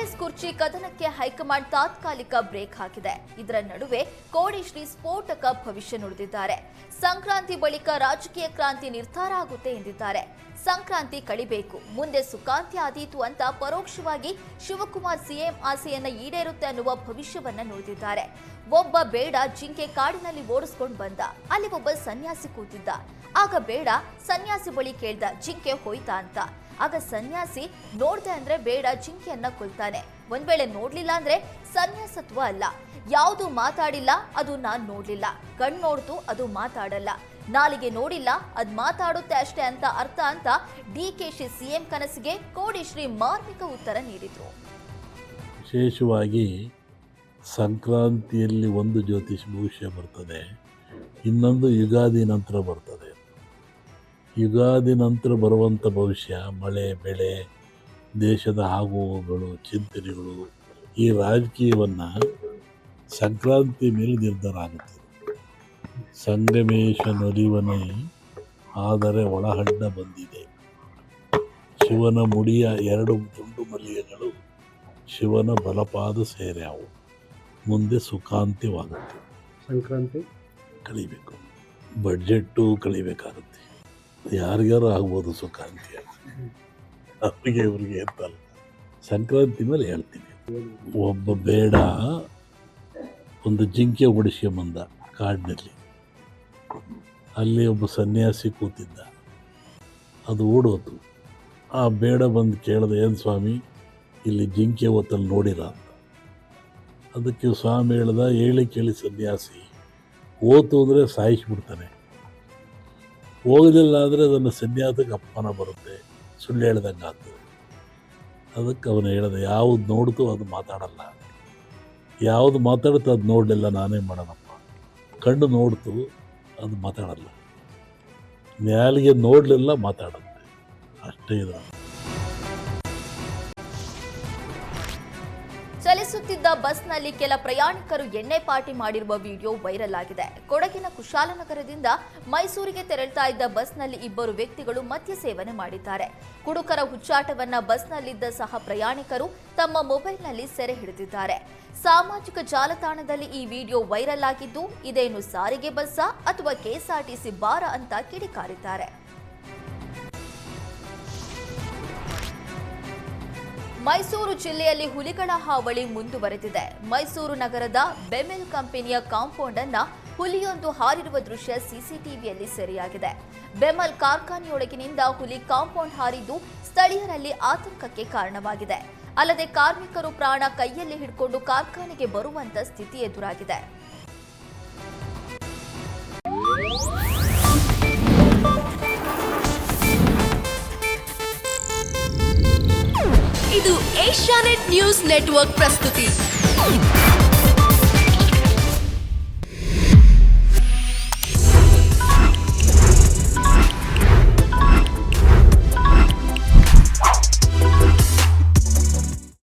ಕಾಂಗ್ರೆಸ್ ಕುರ್ಚಿ ಕದನಕ್ಕೆ ಹೈಕಮಾಂಡ್ ತಾತ್ಕಾಲಿಕ ಬ್ರೇಕ್ ಹಾಕಿದೆ. ಇದರ ನಡುವೆ ಕೋಡಿಶ್ರೀ ಸ್ಫೋಟಕ ಭವಿಷ್ಯ ನುಡಿದಿದ್ದಾರೆ. ಸಂಕ್ರಾಂತಿ ಬಳಿಕ ರಾಜಕೀಯ ಕ್ರಾಂತಿ ನಿರ್ಧಾರ ಆಗುತ್ತೆ ಎಂದಿದ್ದಾರೆ. ಸಂಕ್ರಾಂತಿ ಕಳಿಬೇಕು, ಮುಂದೆ ಸುಖಾಂತ್ಯ ಆದೀತು ಅಂತ ಪರೋಕ್ಷವಾಗಿ ಶಿವಕುಮಾರ್ ಸಿಎಂ ಆಸೆಯನ್ನ ಈಡೇರುತ್ತೆ ಅನ್ನುವ ಭವಿಷ್ಯವನ್ನ ನುಡಿದಿದ್ದಾರೆ. ಒಬ್ಬ ಬೇಡ ಜಿಂಕೆ ಕಾಡಿನಲ್ಲಿ ಓಡಿಸ್ಕೊಂಡು ಬಂದ, ಅಲ್ಲಿ ಒಬ್ಬ ಸನ್ಯಾಸಿ ಕೂತಿದ್ದ. ಆಗ ಬೇಡ ಸನ್ಯಾಸಿ ಬಳಿ ಕೇಳ್ದ ಜಿಂಕೆ ಹೋಯ್ತಾ ಅಂತ. ಆಗ ಸನ್ಯಾಸಿ ನೋಡ್ದೆ ಅಂದ್ರೆ ಬೇಡ ಜಿಂಕೆಯನ್ನ ಕೊಲ್ತಾನೆ, ಒಂದ್ ವೇಳೆ ನೋಡ್ಲಿಲ್ಲ ಅಂದ್ರೆ ಸನ್ಯಾಸತ್ವ ಅಲ್ಲ. ಯಾವುದು ಮಾತಾಡಿಲ್ಲ ಅದು ನಾನ್ ನೋಡ್ಲಿಲ್ಲ, ಕಣ್ ನೋಡ್ತು ಅದು ಮಾತಾಡಲ್ಲ, ನಾಲಿಗೆ ನೋಡಿಲ್ಲ ಅದ್ ಮಾತಾಡುತ್ತೆ ಅಷ್ಟೇ ಅಂತ ಅರ್ಥ ಅಂತ ಡಿಕೆಶಿ ಸಿಎಂ ಕನಸಿಗೆ ಕೋಡಿಶ್ರೀ ಮಾರ್ಮಿಕ ಉತ್ತರ ನೀಡಿದ್ರು. ವಿಶೇಷವಾಗಿ ಸಂಕ್ರಾಂತಿಯಲ್ಲಿ ಒಂದು ಜ್ಯೋತಿಷ ಭವಿಷ್ಯ ಬರ್ತದೆ, ಇನ್ನೊಂದು ಯುಗಾದಿ ನಂತರ ಬರ್ತದೆ. ಯುಗಾದಿ ನಂತರ ಬರುವಂಥ ಭವಿಷ್ಯ ಮಳೆ ಬೆಳೆ, ದೇಶದ ಆಗುಹೋಗುಗಳು, ಚಿಂತನೆಗಳು, ಈ ರಾಜಕೀಯವನ್ನು ಸಂಕ್ರಾಂತಿ ಮೇಲೆ ನಿರ್ಧಾರ ಆಗುತ್ತದೆ. ಸಂಗಮೇಶ ನೊಲಿವನೇ ಆದರೆ ಒಳಹಡ್ಡ ಬಂದಿದೆ. ಶಿವನ ಮುಡಿಯ 2 ತುಂಡು ಮಲ್ಲಿಗೆಗಳು ಶಿವನ ಬಲಪಾದ ಸೇರ್ಯಾವು. ಮುಂದೆ ಸುಖಾಂತ್ಯವಾಗುತ್ತೆ. ಸಂಕ್ರಾಂತಿ ಕಳಿಬೇಕು, ಬಡ್ಜೆಟ್ಟು ಕಳಿಬೇಕಾಗುತ್ತೆ. ಯಾರಿಗಾರು ಆಗ್ಬೋದು ಸುಖಾಂತ್ಯ, ಅವ್ರಿಗೆ ಇವ್ರಿಗೆ ಅಂತಲ್ಲ. ಸಂಕ್ರಾಂತಿ ಮೇಲೆ ಹೇಳ್ತೀನಿ. ಒಬ್ಬ ಬೇಡ ಒಂದು ಜಿಂಕೆ ಓಡಿಸ್ಕೊಂಬಂದ ಕಾಡಿನಲ್ಲಿ. ಅಲ್ಲಿ ಒಬ್ಬ ಸನ್ಯಾಸಿ ಕೂತಿದ್ದ, ಅದು ಓಡೋತು. ಆ ಬೇಡ ಬಂದು ಕೇಳಿದ, ಏನು ಸ್ವಾಮಿ ಇಲ್ಲಿ ಜಿಂಕೆ ಹೊತ್ತಲ್ಲಿ ನೋಡಿರ ಅಂತ. ಅದಕ್ಕೆ ಸ್ವಾಮಿ ಹೇಳ್ದ, ಹೇಳಿ ಕೇಳಿ ಸನ್ಯಾಸಿ, ಓತು ಅಂದರೆ ಸಾಯಿಸ್ಬಿಡ್ತಾನೆ, ಹೋಗಲಿಲ್ಲ ಅಂದರೆ ಅದನ್ನು ಸನ್ಯಾಸಕ್ಕೆ ಅಪಮಾನ ಬರುತ್ತೆ, ಸುಳ್ಳು ಹೇಳ್ದಂಗೆ ಆಗ್ತದೆ. ಅದಕ್ಕೆ ಅವನು ಹೇಳ್ದ, ಯಾವುದು ನೋಡ್ತು ಅದು ಮಾತಾಡಲ್ಲ, ಯಾವುದು ಮಾತಾಡುತ್ತೋ ಅದು ನೋಡಲಿಲ್ಲ ನಾನೇ ಮಾಡೋಣಪ್ಪ. ಕಣ್ಣು ನೋಡ್ತು ಅದು ಮಾತಾಡಲ್ಲ, ನಾಲಿಗೆ ನೋಡಲಿಲ್ಲ ಮಾತಾಡುತ್ತೆ, ಅಷ್ಟೇ ಇದೆ. ಚಲಿಸುತ್ತಿದ್ದ ಬಸ್ನಲ್ಲಿ ಕೆಲ ಪ್ರಯಾಣಿಕರು ಎಣ್ಣೆ ಪಾರ್ಟಿ ಮಾಡಿರುವ ವಿಡಿಯೋ ವೈರಲ್ ಆಗಿದೆ. ಕೊಡಗಿನ ಕುಶಾಲನಗರದಿಂದ ಮೈಸೂರಿಗೆ ತೆರಳುತ್ತಾ ಇದ್ದ ಬಸ್ನಲ್ಲಿ ಇಬ್ಬರು ವ್ಯಕ್ತಿಗಳು ಮದ್ಯ ಸೇವನೆ ಮಾಡಿದ್ದಾರೆ. ಕುಡುಕರ ಹುಚ್ಚಾಟವನ್ನ ಬಸ್ನಲ್ಲಿದ್ದ ಸಹ ಪ್ರಯಾಣಿಕರು ತಮ್ಮ ಮೊಬೈಲ್ನಲ್ಲಿ ಸೆರೆ ಹಿಡಿದಿದ್ದಾರೆ. ಸಾಮಾಜಿಕ ಜಾಲತಾಣದಲ್ಲಿ ಈ ವಿಡಿಯೋ ವೈರಲ್ ಆಗಿದ್ದು, ಇದೇನು ಸಾರಿಗೆ ಬಸ್ಸಾ ಅಥವಾ ಕೆಎಸ್ಆರ್ಟಿಸಿ ಬಾರ ಅಂತ ಕಿಡಿಕಾರಿದ್ದಾರೆ. ಮೈಸೂರು ಜಿಲ್ಲೆಯಲ್ಲಿ ಹುಲಿಗಳ ಹಾವಳಿ ಮುಂದುವರೆದಿದೆ. ಮೈಸೂರು ನಗರದ ಬೆಮೆಲ್ ಕಂಪನಿಯ ಕಾಂಪೌಂಡ್ ಅನ್ನ ಹುಲಿಯೊಂದು ಹಾರಿರುವ ದೃಶ್ಯ ಸಿಸಿಟಿವಿಯಲ್ಲಿ ಸೆರೆಯಾಗಿದೆ. ಬೆಮೆಲ್ ಕಾರ್ಖಾನೆಯೊಳಗಿನಿಂದ ಹುಲಿ ಕಾಂಪೌಂಡ್ ಹಾರಿದ್ದು ಸ್ಥಳೀಯರಲ್ಲಿ ಆತಂಕಕ್ಕೆ ಕಾರಣವಾಗಿದೆ. ಅಲ್ಲದೆ ಕಾರ್ಮಿಕರು ಪ್ರಾಣ ಕೈಯಲ್ಲಿ ಹಿಡ್ಕೊಂಡು ಕಾರ್ಖಾನೆಗೆ ಬರುವಂತ ಸ್ಥಿತಿ ಎದುರಾಗಿದೆ. ಇದು ಏಷ್ಯಾನೆಟ್ ನ್ಯೂಸ್ ನೆಟ್ವರ್ಕ್ ಪ್ರಸ್ತುತಿ.